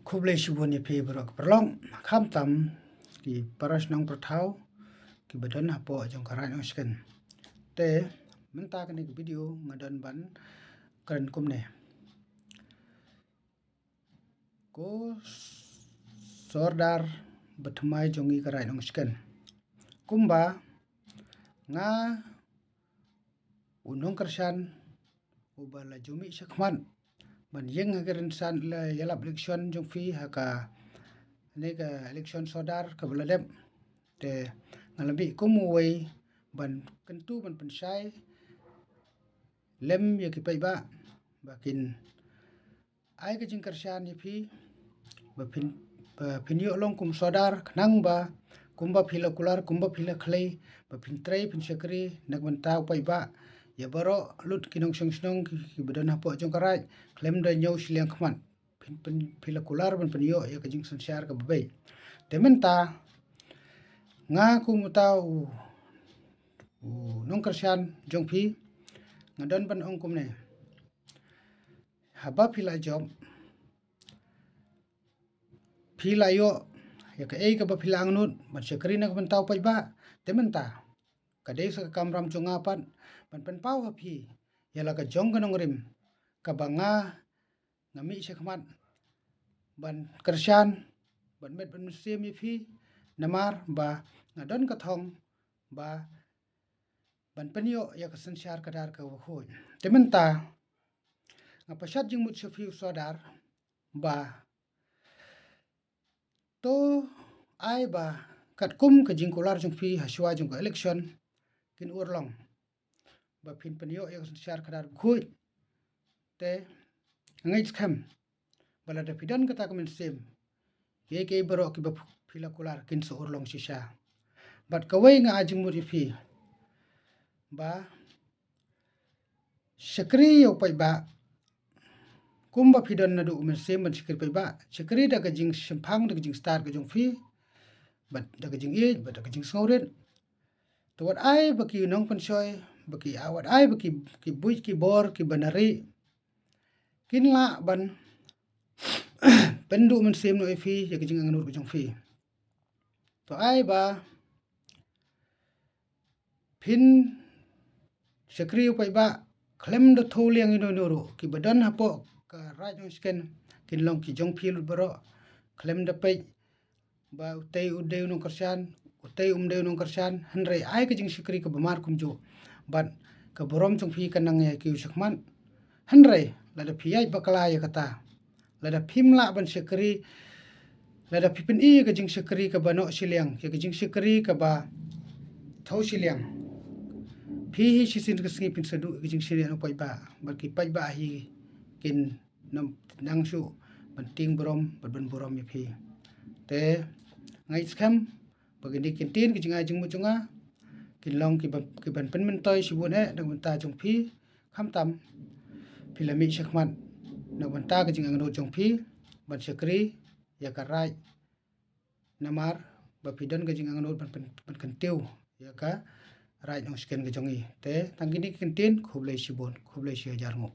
Kublai shibun ye pi berok perlong kham tam ki paras nong perthau ki badan hapo jong karai nong sken te menta kani video ngadan ban kan kumne ko sordar batmai jongi karai nong sken kumba nga unong kersan ubala jumi sakman ban yeng hagerin san la yalap election jong fi haka nega election sodar ka beladem te ngalabi kumuwei ban kentu ban pensai lem ya ki paiba bakin ai ka jing kersan ni fi bapin pinyo long kum sodar nang ba kumba phila kular kumba phila khlei bapin trai pin sekri nagban tau paiba ya baro lut kinong song ki bedan hapo jong karai klem da nyau siliang khman pin phila kular ban pinyo ya ka jing sansiar ka babai tementa nga ku mutau nong kersan jong fi ngadon ban ong kumne haba phila job phila yo ya ka ei ka ba phila angnut ban sekri nak ban tau paiba tementa kadai sa kamram chunga pan pan pau ha phi yala ka jong kanong rim ka banga ngami sekmat ban kersan ban met ban sim mi phi namar ba ngadon ka thong ba ban penyo ya ka sansyar kadar ka khoi tementa ngapasat jing mut sefi sodar ba to ai ba kat kum ka jing kular jong fi haswa jong election kin urlong ba pin penyo ya ka sansyar kadar khoi te ngai kham bala da pidan kata kamen sim ye ke baro ki ba phila kular kin so urlong sisa bat kawai nga ajing muri fi ba sekri yo pai ba kumba pidan na du men sim ban sekri pai ba sekri da ka jing sempang da ka jing star ka jong fi bat da ka jing e bat da ka jing sauret to wat ai ba ki nong pan soy ba ki awat ai ba ki bui ki bor ki banari kin la ban pendu men sim no fi ya ka jing angnur ka jong fi to ai ba pin sekri pai ba klem do tholiang ino noro ki badan hapo ka raj no sken kin long ki jong phil baro klem da pai ba utei udeu no kersan utei umdeu no kersan hanre ai ka jing sekri ka bamar kumjo ban ka borom jong fi kanang ya ki sakman hanre la da phiyai bakala ya kata la da phimla ban sekri la da phipin i ka jing sekri ka bano siliang ya ka jing sekri ka ba thau siliang phi hi sisin ka singi pin sadu ka jing siliang pai ba ba ki pai ba hi kin nam nang su ban ting borom ban borom mi phi te ngai skam bagini kin tin ki jinga jing mu chunga kin long ki ban pen men toy sibun he dak ban ta jong phi kham tam philami sakman nak ban ta ka jing angno jong phi ban sekri ya ka rai namar ba pidan ka jing angno ban kan teu ya ka rai nong sken ka jongi te tangini kin tin khublai sibun khublai sia jarngo